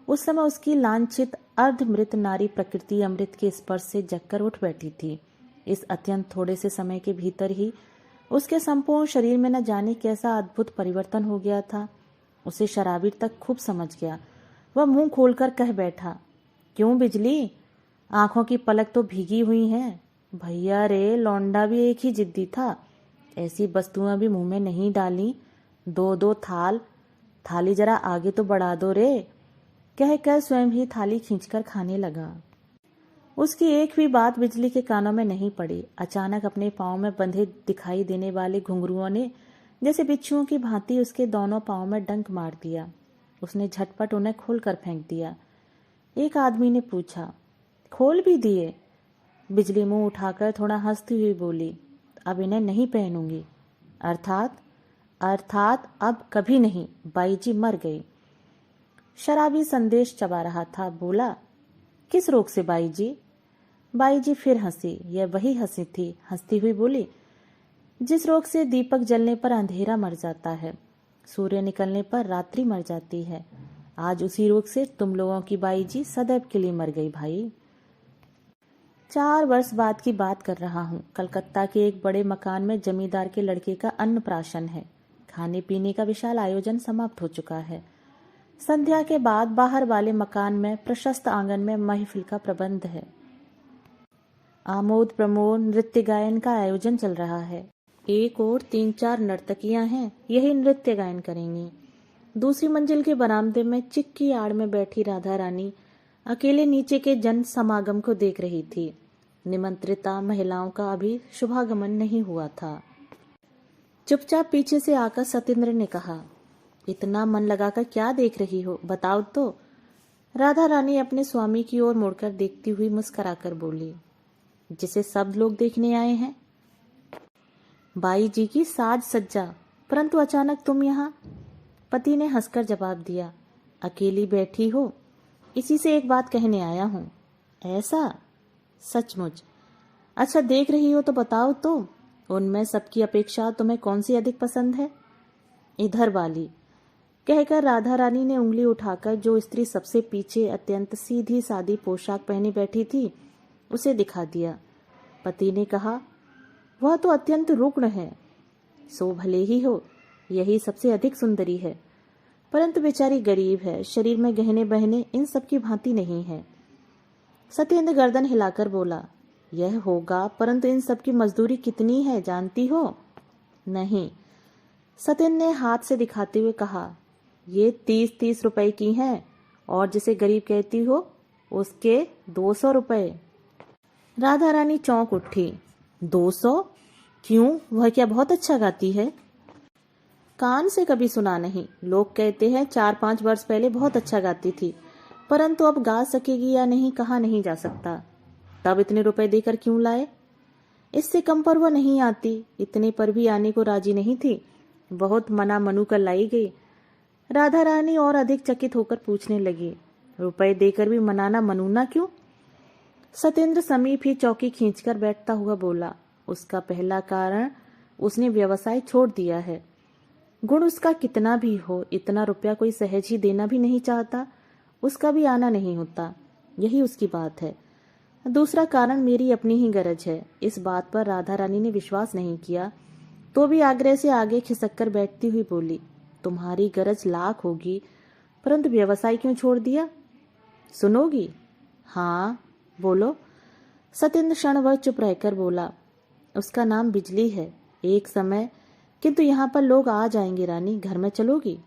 उस समय उसकी लांछित अर्धमृत नारी प्रकृति अमृत के स्पर्श से जगकर उठ बैठी थी। इस अत्यंत थोड़े से समय के भीतर ही उसके संपूर्ण शरीर में न जाने कैसा अद्भुत परिवर्तन हो गया था। उसे शराबी तक खूब समझ गया। वह मुंह खोलकर कह बैठा, क्यों बिजली, आंखों की पलक तो भीगी हुई है। भैया रे, लौंडा भी एक ही जिद्दी था। ऐसी वस्तुएं भी मुंह में नहीं डाली। 2-2 थाली जरा आगे तो बढ़ा दो रे। कहकर स्वयं ही थाली खींचकर खाने लगा। उसकी एक भी बात बिजली के कानों में नहीं पड़ी। अचानक अपने पांव में बंधे दिखाई देने वाले घुंघरुओं ने जैसे बिच्छुओं की भांति उसके दोनों पांव में डंक मार दिया। उसने झटपट उन्हें खोलकर फेंक दिया। एक आदमी ने पूछा, खोल भी दिए? बिजली मुंह उठाकर थोड़ा हंसती हुई बोली, अब इन्हें नहीं पहनूंगी। अर्थात अब कभी नहीं। बाई जी मर गई। शराबी संदेश चबा रहा था। बोला, किस रोग से बाई जी? बाई जी फिर हंसी। यह वही हंसी थी। हंसती हुई बोली, जिस रोग से दीपक जलने पर अंधेरा मर जाता है, सूर्य निकलने पर रात्रि मर जाती है, आज उसी रोग से तुम लोगों की बाई जी सदैव के लिए मर गई भाई। 4 वर्ष बाद की बात कर रहा हूँ। कलकत्ता के एक बड़े मकान में जमींदार के लड़के का अन्नप्राशन है। खाने पीने का विशाल आयोजन समाप्त हो चुका है। संध्या के बाद बाहर वाले मकान में प्रशस्त आंगन में महफिल का प्रबंध है। आमोद प्रमोद नृत्य गायन का आयोजन चल रहा है। एक और 3-4 नर्तकियां हैं, यही नृत्य गायन करेंगी। दूसरी मंजिल के बरामदे में चिक की आड़ में बैठी राधा रानी अकेले नीचे के जन समागम को देख रही थी। निमंत्रिता महिलाओं का अभी शुभागमन नहीं हुआ था। चुपचाप पीछे से आकर सत्येंद्र ने कहा, इतना मन लगाकर क्या देख रही हो, बताओ तो। राधा रानी अपने स्वामी की ओर मुड़कर देखती हुई मुस्कुराकर बोली, जिसे सब लोग देखने आए हैं। बाई जी की साज सज्जा, परंतु अचानक तुम यहाँ? पति ने हंसकर जवाब दिया, अकेली बैठी हो, इसी से एक बात कहने आया हूँ। ऐसा? सचमुच? अच्छा, देख रही हो तो बताओ तो, उनमें सबकी अपेक्षा तुम्हें कौन सी अधिक पसंद है? इधर वाली, कहकर राधा रानी ने उंगली उठाकर जो स्त्री सबसे पीछे अत्यंत सीधी सादी पोशाक पहने बैठी थी उसे दिखा दिया। पति ने कहा, वह तो अत्यंत रुग्ण है। सो भले ही हो, यही सबसे अधिक सुंदरी है, परंतु बेचारी गरीब है, शरीर में गहने बहने इन सब की भांति नहीं है। सत्येंद्र गर्दन हिलाकर बोला, यह होगा, परंतु इन सब की मजदूरी कितनी है जानती हो? नहीं। सत्येंद्र ने हाथ से दिखाते हुए कहा, ये 30-30 रुपए की हैं, और जिसे गरीब कहती हो उसके 200 रुपए। राधा रानी चौंक उठी। 200? क्यों, वह क्या बहुत अच्छा गाती है? कान से कभी सुना नहीं। लोग कहते हैं 4-5 वर्ष पहले बहुत अच्छा गाती थी, परंतु अब गा सकेगी या नहीं कहा नहीं जा सकता। तब इतने रुपए देकर क्यों लाए? इससे कम पर वह नहीं आती। इतने पर भी आने को राजी नहीं थी। बहुत मना मनू कर लाई गई। राधा रानी और अधिक चकित होकर पूछने लगी, रुपए देकर भी मनाना मनूना क्यों? सत्येंद्र समीप ही चौकी खींचकर बैठता हुआ बोला, उसका पहला कारण, उसने व्यवसाय छोड़ दिया है। गुण उसका कितना भी हो, इतना रुपया कोई सहज ही देना भी नहीं चाहता। उसका भी आना नहीं होता, यही उसकी बात है। दूसरा कारण मेरी अपनी ही गरज है। इस बात पर राधा रानी ने विश्वास नहीं किया, तो भी आग्रह से आगे खिसक कर बैठती हुई बोली, तुम्हारी गरज लाख होगी, परंतु व्यवसाय क्यों छोड़ दिया? सुनोगी? हाँ बोलो। सत्येंद्र क्षणभर चुप रहकर बोला, उसका नाम बिजली है। एक समय, किंतु यहाँ पर लोग आ जाएंगे रानी, घर में चलोगी?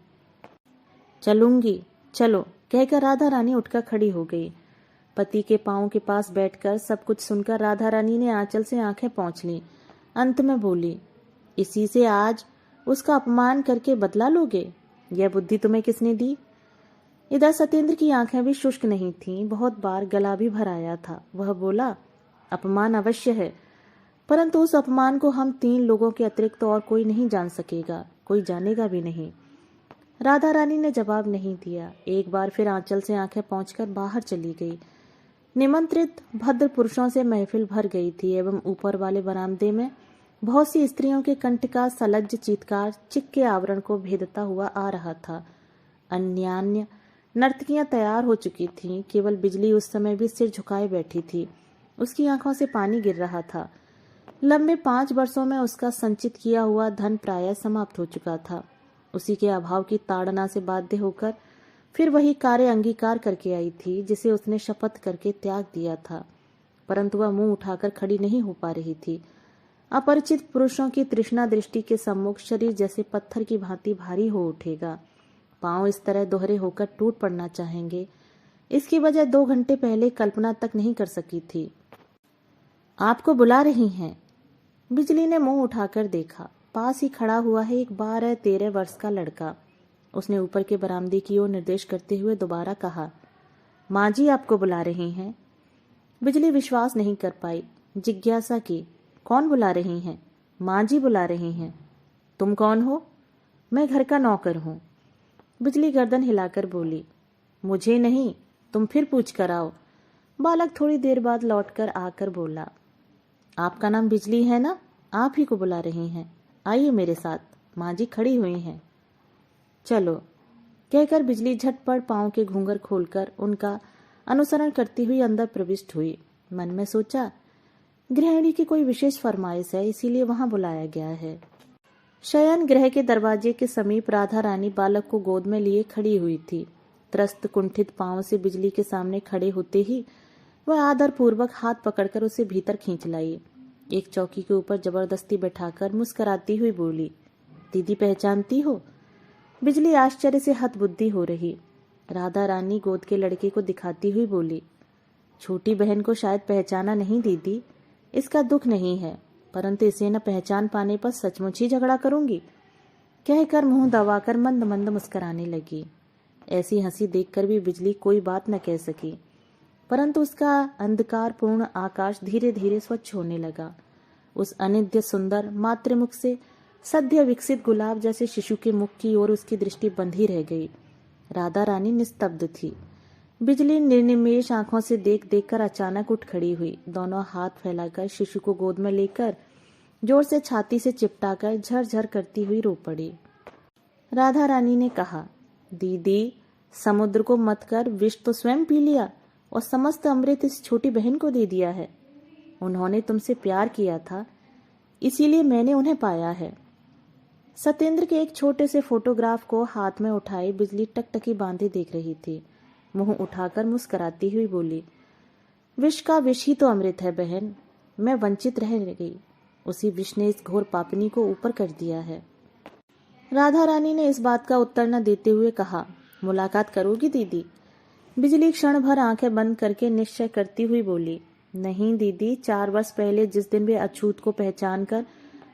चलूंगी, चलो, कहकर राधा रानी उठकर खड़ी हो गई। पति के पांव के पास बैठकर सब कुछ सुनकर राधा रानी ने आंचल से आंखें पोंछ लीं। अंत में बोली, इसी से आज उसका अपमान करके बदला लोगे? यह बुद्धि तुम्हें किसने दी? इधर सत्येंद्र की आंखें भी शुष्क नहीं थीं, बहुत बार गला भी भर आया था। वह बोला, अपमान अवश्य है, परंतु उस अपमान को हम 3 लोगों के अतिरिक्त और कोई नहीं जान सकेगा, कोई जानेगा भी नहीं। राधा रानी ने जवाब नहीं दिया। एक बार फिर आंचल से आंखें पोंछकर बाहर चली गई। निमंत्रित भद्र पुरुषों से महफिल भर गई थी एवं ऊपर वाले बरामदे में बहुत सी स्त्रियों के कंठ का सलज्ज चीत्कार चिक के आवरण को भेदता हुआ आ रहा था। अन्यान्य नर्तकियां तैयार हो चुकी थीं, केवल बिजली उस समय भी सिर झुकाए बैठी थी। उसकी आंखों से पानी गिर रहा था। लंबे 5 वर्षों में उसका संचित किया हुआ धन प्रायः समाप्त हो चुका था। उसी के अभाव की ताड़ना से बाध्य होकर फिर वही कार्य अंगीकार करके आई थी जिसे उसने शपथ करके त्याग दिया था, परंतु वह मुंह उठाकर खड़ी नहीं हो पा रही थी। अपरिचित पुरुषों की तृष्णा दृष्टि के सम्मुख शरीर जैसे पत्थर की भांति भारी हो उठेगा। पांव इस तरह दोहरे होकर टूट पड़ना चाहेंगे, इसकी वजह 2 घंटे पहले कल्पना तक नहीं कर सकी थी। आपको बुला रही हैं। बिजली ने मुंह उठाकर देखा। पास ही खड़ा हुआ है एक 12-13 वर्ष का लड़का। उसने ऊपर के बरामदे की ओर निर्देश करते हुए दोबारा कहा, माँ जी आपको बुला रही हैं। बिजली विश्वास नहीं कर पाई, जिज्ञासा की, कौन बुला रही हैं? माँ जी बुला रही हैं। तुम कौन हो? मैं घर का नौकर हूँ। बिजली गर्दन हिलाकर बोली, मुझे नहीं, तुम फिर पूछ कर आओ। बालक थोड़ी देर बाद लौटकर आकर बोला, आपका नाम बिजली है ना? आप ही को बुला रही हैं। आइए मेरे साथ, माँ जी खड़ी हुई हैं। चलो, कहकर बिजली झटपट पांव के घूंघर खोलकर उनका अनुसरण करती हुई अंदर प्रविष्ट हुई। मन में सोचा, गृहिणी की कोई विशेष फरमाइश है, इसीलिए वहां बुलाया गया है। शयन गृह के दरवाजे के समीप राधा रानी बालक को गोद में लिए खड़ी हुई थी। त्रस्त कुंठित पांव से बिजली के सामने खड़े होते ही वह आदर पूर्वक हाथ पकड़कर उसे भीतर खींच लाई। एक चौकी के ऊपर जबरदस्ती बैठाकर मुस्कुराती हुई बोली, दीदी पहचानती हो? बिजली आश्चर्य से हतबुद्धि हो रही। राधा रानी गोद के लड़के को दिखाती हुई बोली, छोटी बहन को शायद पहचाना नहीं दीदी, इसका दुख नहीं है, परंतु इसे न पहचान पाने पर सचमुच ही झगड़ा करूंगी, कहकर मुंह दबाकर मंद मंद मुस्कुराने लगी। ऐसी हंसी देखकर भी बिजली कोई बात न कह सकी, परंतु उसका अंधकारपूर्ण आकाश धीरे धीरे स्वच्छ होने लगा। उस अनिद्य सुंदर मातृमुख से सद्य विकसित गुलाब जैसे शिशु के मुख की ओर उसकी दृष्टि बंधी रह गई। राधा रानी निस्तब्ध थी। बिजली निर्निमेष आंखों से देख देखकर अचानक उठ खड़ी हुई। दोनों हाथ फैलाकर शिशु को गोद में लेकर जोर से छाती से चिपटाकर झरझर करती हुई रो पड़ी। राधा रानी ने कहा, दीदी समुद्र को मत कर विष तो स्वयं पी लिया और समस्त अमृत इस छोटी बहन को दे दिया है। उन्होंने तुमसे प्यार किया था, इसीलिए मैंने उन्हें पाया है। सत्येंद्र के एक छोटे से फोटोग्राफ को हाथ में उठाए बिजली टकटकी बांधे देख रही थी। मुंह उठाकर मुस्कुराती हुई बोली, विष का विष ही तो अमृत है बहन। मैं वंचित रह गई, उसी विष ने इस घोर पापनी को ऊपर कर दिया है। राधा रानी ने इस बात का उत्तर न देते हुए कहा, मुलाकात करोगी दीदी? बिजली क्षण भर आंखें बंद करके निश्चय करती हुई बोली, नहीं दीदी, 4 वर्ष पहले जिस दिन वे अछूत को पहचान कर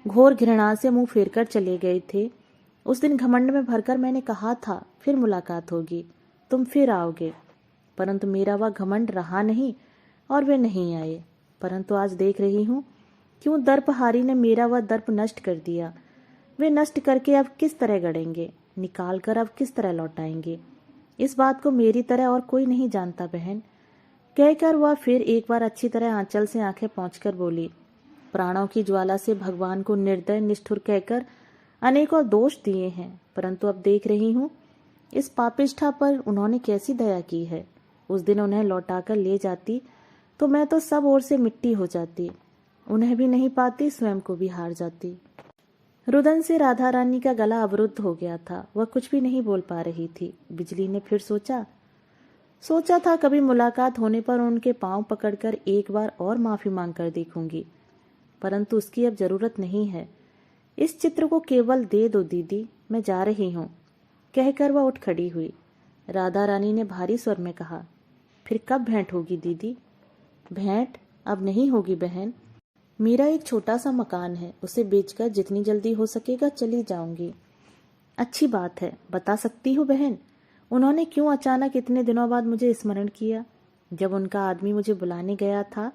घोर घृणा से मुंह फेरकर चले गए थे, उस दिन घमंड में भरकर मैंने कहा था फिर मुलाकात होगी, तुम फिर आओगे। परंतु मेरा वह घमंड रहा नहीं और वे नहीं आए। परंतु आज देख रही हूं क्यों दर्पहारी ने मेरा वह दर्प नष्ट कर दिया। वे नष्ट करके अब किस तरह गढ़ेंगे, निकाल कर अब किस तरह लौटाएंगे, इस बात को मेरी तरह और कोई नहीं जानता बहन। कहकर वह फिर एक बार अच्छी तरह आंचल से आंखें पोंछकर बोली, प्राणों की ज्वाला से भगवान को निर्दय निष्ठुर कहकर अनेकों दोष दिए हैं, परंतु अब देख रही हूं इस पापिष्ठा पर उन्होंने कैसी दया की है। उस दिन उन्हें लौटाकर ले जाती तो मैं तो सब ओर से मिट्टी हो जाती, उन्हें भी नहीं पाती, स्वयं को भी हार जाती। रुदन से राधा रानी का गला अवरुद्ध हो गया था, वह कुछ भी नहीं बोल पा रही थी। बिजली ने फिर सोचा था कभी मुलाकात होने पर उनके पांव पकड़कर एक बार और माफी मांगकर देखूंगी, परंतु उसकी अब जरूरत नहीं है। इस चित्र को केवल दे दो दीदी, मैं जा रही हूं। कहकर वह उठ खड़ी हुई। राधा रानी ने भारी स्वर में कहा, फिर कब भेंट होगी दीदी? भेंट अब नहीं होगी बहन। मेरा एक छोटा सा मकान है, उसे बेचकर जितनी जल्दी हो सकेगा चली जाऊंगी। अच्छी बात है, बता सकती हो बहन, उन्होंने क्यों अचानक इतने दिनों बाद मुझे स्मरण किया? जब उनका आदमी मुझे बुलाने गया था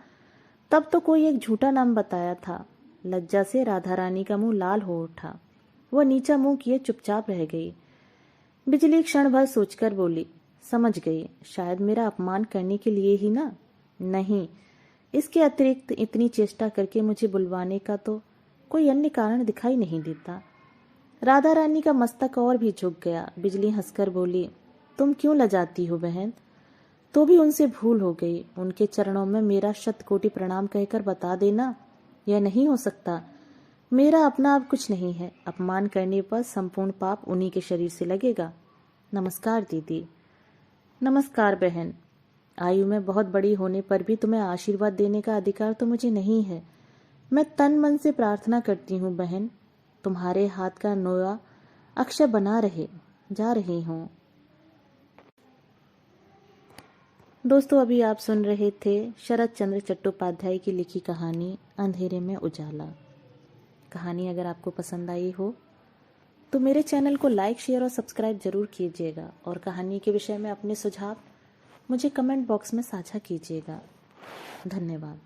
तब तो कोई एक झूठा नाम बताया था। लज्जा से राधा रानी का मुंह लाल हो उठा। वह नीचा मुंह किए चुपचाप रह गई। बिजली क्षण भर सोचकर बोली, समझ गई, शायद मेरा अपमान करने के लिए ही ना? नहीं, इसके अतिरिक्त इतनी चेष्टा करके मुझे बुलवाने का तो कोई अन्य कारण दिखाई नहीं देता। राधा रानी का मस्तक और भी झुक गया। बिजली हंसकर बोली, तुम क्यों लजाती हो बहन? तो भी उनसे भूल हो गई। उनके चरणों में मेरा शतकोटि प्रणाम कहकर बता देना, यह नहीं हो सकता। मेरा अपना अब कुछ नहीं है, अपमान करने पर संपूर्ण पाप उन्हीं के शरीर से लगेगा। नमस्कार दीदी। नमस्कार बहन। आयु में बहुत बड़ी होने पर भी तुम्हें आशीर्वाद देने का अधिकार तो मुझे नहीं है। मैं तन मन से प्रार्थना करती हूँ बहन, तुम्हारे हाथ का नोया अक्षय बना रहे। जा रही हूँ। दोस्तों, अभी आप सुन रहे थे शरत चंद्र चट्टोपाध्याय की लिखी कहानी अंधेरे में उजाला। कहानी अगर आपको पसंद आई हो तो मेरे चैनल को लाइक, शेयर और सब्सक्राइब जरूर कीजिएगा और कहानी के विषय में अपने सुझाव मुझे कमेंट बॉक्स में साझा कीजिएगा। धन्यवाद।